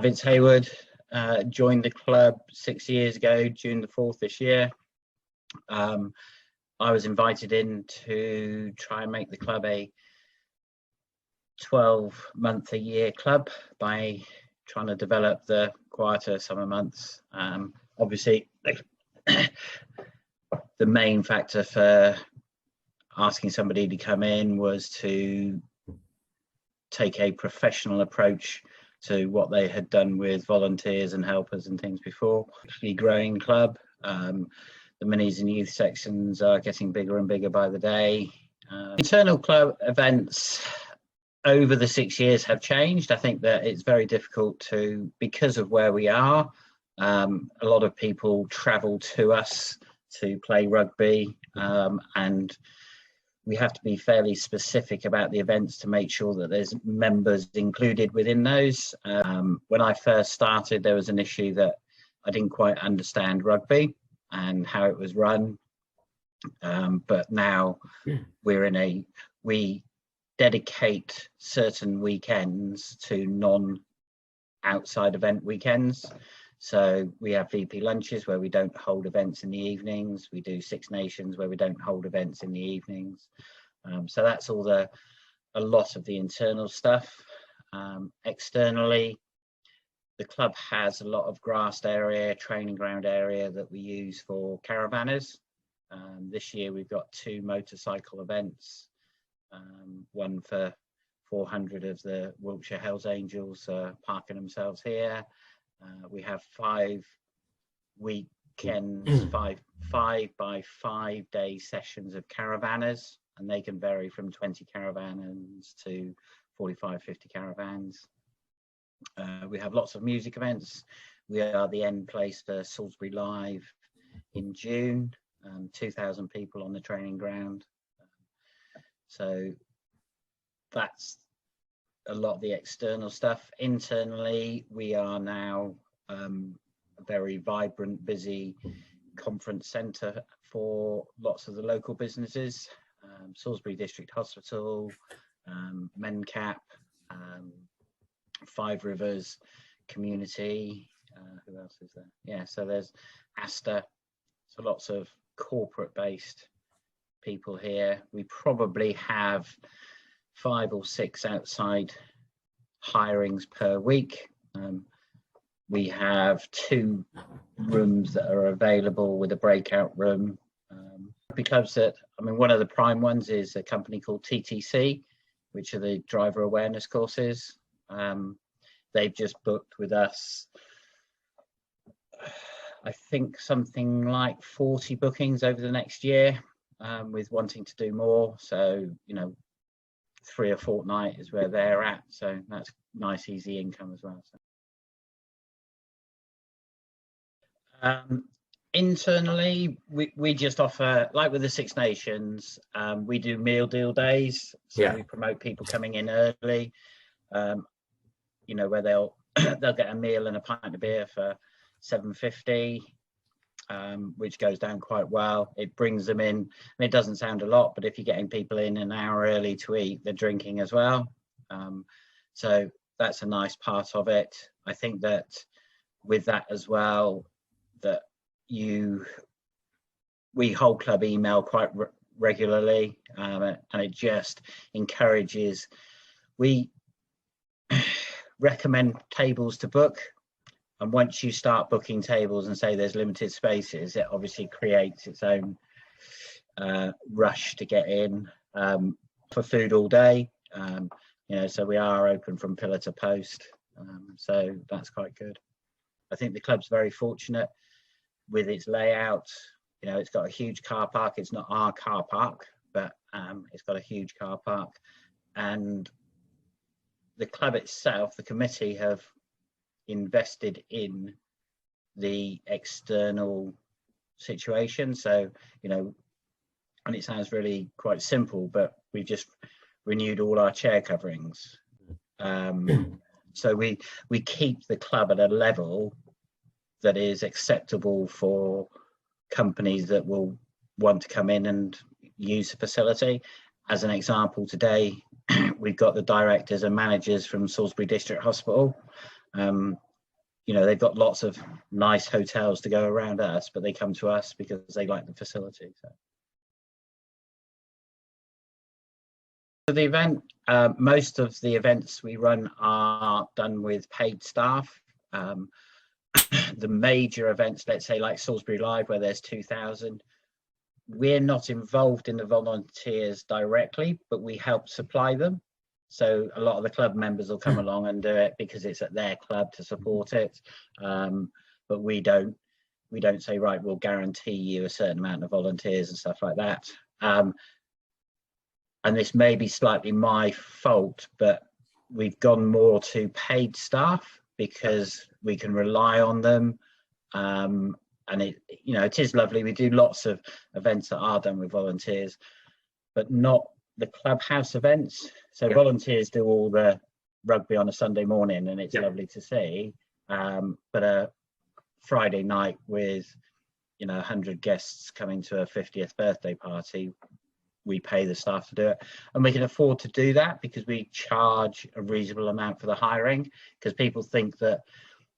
Vince Hayward, joined the club 6 years ago, June the 4th this year. I was invited in to try and make the club a 12-month-a-year club by trying to develop the quieter summer months. Obviously, the main factor for asking somebody to come in was to take a professional approach to what they had done with volunteers and helpers and things before. Actually growing club. The minis and youth sections are getting bigger and bigger by the day. Internal club events over the 6 years have changed. I think that it's very difficult to, because of where we are, a lot of people travel to us to play rugby, and we have to be fairly specific about the events to make sure that there's members included within those. When I first started, there was an issue that I didn't quite understand rugby and how it was run. But now we dedicate certain weekends to non-outside event weekends. So we have VP lunches where we don't hold events in the evenings. We do Six Nations where we don't hold events in the evenings. So that's a lot of the internal stuff. Externally, the club has a lot of grassed area, training ground area that we use for caravanners. This year we've got 2 motorcycle events, one for 400 of the Wiltshire Hells Angels parking themselves here. We have 5 weekends, 5 by 5 day sessions of caravanners, and they can vary from 20 caravans to 45, 50 caravans. We have lots of music events. We are the end place for Salisbury Live in June, 2,000 people on the training ground. So that's a lot of the external stuff. Internally, we are now a very vibrant, busy conference centre for lots of the local businesses. Salisbury District Hospital, Mencap, Five Rivers Community, who else is there? Yeah, so there's Asta, so lots of corporate based people here. We probably have 5 or 6 outside hirings per week. We have 2 rooms that are available with a breakout room. Rugby clubs one of the prime ones is a company called TTC, which are the driver awareness courses. They've just booked with us, I think something like 40 bookings over the next year, with wanting to do more. So, 3 a fortnight is where they're at. So that's nice, easy income as well. So. Internally, we just offer, like with the Six Nations, we do meal deal days. So we promote people coming in early, where they'll get a meal and a pint of beer for $7.50, which goes down quite well. It brings them in, and it doesn't sound a lot, but if you're getting people in an hour early to eat, they're drinking as well. So that's a nice part of it. I think that with that as well, that we hold club email quite regularly, and it just encourages. We recommend tables to book, and once you start booking tables and say there's limited spaces, it obviously creates its own rush to get in. For food all day, so we are open from pillar to post, so that's quite good. I think the club's very fortunate with its layout. It's got a huge car park. It's not our car park, but it's got a huge car park, and the club itself, the committee, have invested in the external situation. So, and it sounds really quite simple, but we've just renewed all our chair coverings. So we keep the club at a level that is acceptable for companies that will want to come in and use the facility. As an example, today we've got the directors and managers from Salisbury District Hospital. you know, they've got lots of nice hotels to go around us, but they come to us because they like the facility. So the event, most of the events we run are done with paid staff. The major events, let's say like Salisbury Live, where there's 2,000, we're not involved in the volunteers directly, but we help supply them. So a lot of the club members will come along and do it because it's at their club to support it. But we don't say, right, we'll guarantee you a certain amount of volunteers and stuff like that. And this may be slightly my fault, but we've gone more to paid staff because we can rely on them. And it, you know, it is lovely. We do lots of events that are done with volunteers, but not the clubhouse events. So volunteers do all the rugby on a Sunday morning, and it's lovely to see. But a Friday night with, you know, 100 guests coming to a 50th birthday party, we pay the staff to do it, and we can afford to do that because we charge a reasonable amount for the hiring, because people think that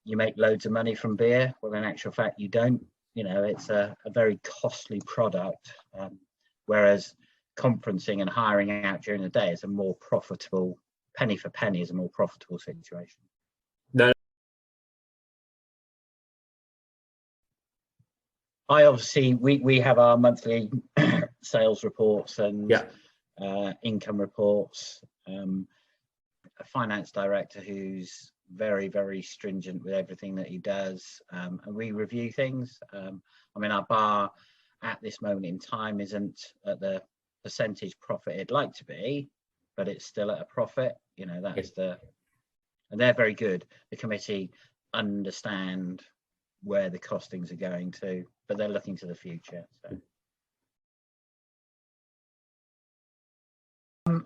you make loads of money from beer. Well, in actual fact, you don't. You know, it's a very costly product, whereas conferencing and hiring out during the day is a more profitable, penny for penny is a more profitable situation. No. I obviously, we have our monthly sales reports and income reports. A finance director who's very, very stringent with everything that he does, and we review things. I mean, our bar at this moment in time isn't at the percentage profit it'd like to be, but it's still at a profit. You know, that's and they're very good. The committee understand where the costings are going to, but they're looking to the future. So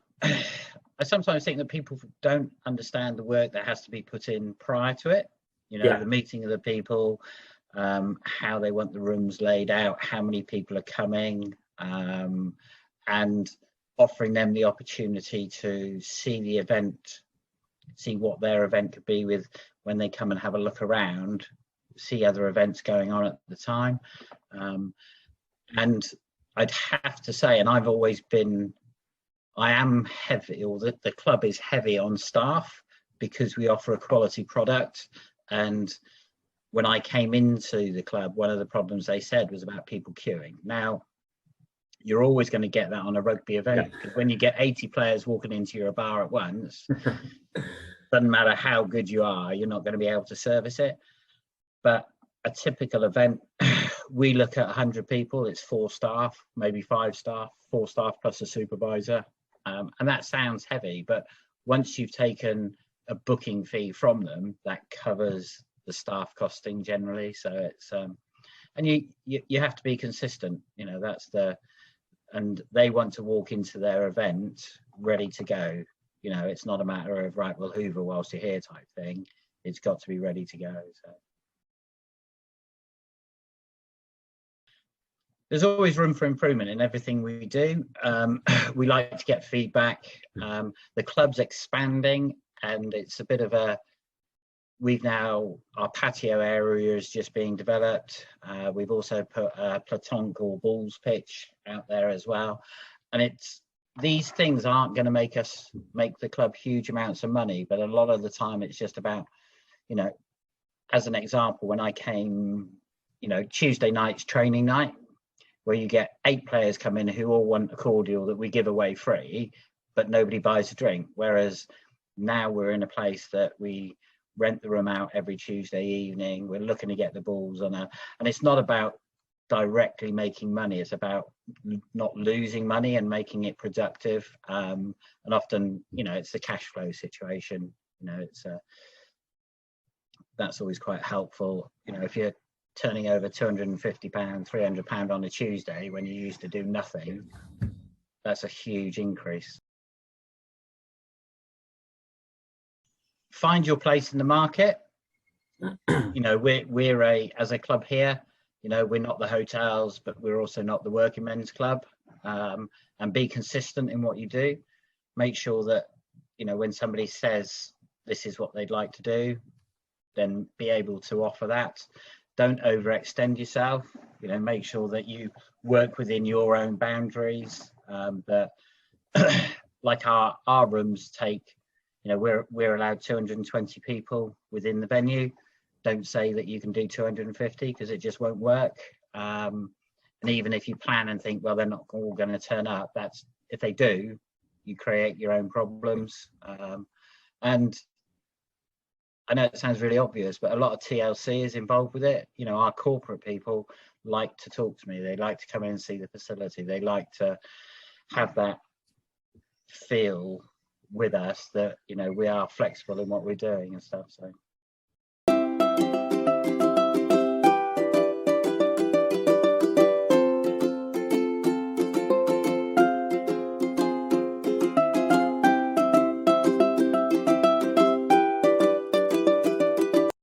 I sometimes think that people don't understand the work that has to be put in prior to it. You know, the meeting of the people, how they want the rooms laid out, how many people are coming, and offering them the opportunity to see the event, see what their event could be with when they come and have a look around, see other events going on at the time. And I'd have to say, and I've always been, I am heavy, or the club is heavy on staff because we offer a quality product. And when I came into the club, one of the problems they said was about people queuing. Now, you're always going to get that on a rugby event, because when you get 80 players walking into your bar at once, doesn't matter how good you are, you're not going to be able to service it. But a typical event, we look at 100 people, it's 4 staff, maybe 5 staff, 4 staff plus a supervisor. And that sounds heavy, but once you've taken a booking fee from them, that covers the staff costing generally. So it's and you have to be consistent. You know, that's and they want to walk into their event ready to go. You know, it's not a matter of, right, well, hoover whilst you're here type thing. It's got to be ready to go. So there's always room for improvement in everything we do. We like to get feedback. The club's expanding, and it's a bit of a, our patio area is just being developed. We've also put a platonk or balls pitch out there as well. And these things aren't going to make the club huge amounts of money, but a lot of the time it's just about, you know, as an example, when I came, you know, Tuesday night's training night, where you get 8 players come in who all want a cordial that we give away free, but nobody buys a drink. Whereas now we're in a place that we rent the room out every Tuesday evening. We're looking to get the balls on and it's not about directly making money. It's about not losing money and making it productive. And often, you know, it's the cash flow situation. You know, that's always quite helpful. You know, if you're turning over £250, £300 on a Tuesday when you used to do nothing, that's a huge increase. Find your place in the market. You know, we're as a club here, you know, we're not the hotels, but we're also not the working men's club. And be consistent in what you do. Make sure that, you know, when somebody says this is what they'd like to do, then be able to offer that. Don't overextend yourself. You know, make sure that you work within your own boundaries. But like our rooms take, you know, we're allowed 220 people within the venue. Don't say that you can do 250 because it just won't work. And even if you plan and think, well, they're not all going to turn up, that's, if they do, you create your own problems. And I know it sounds really obvious, but a lot of TLC is involved with it. You know, our corporate people like to talk to me. They like to come in and see the facility. They like to have that feel with us that, you know, we are flexible in what we're doing and stuff. So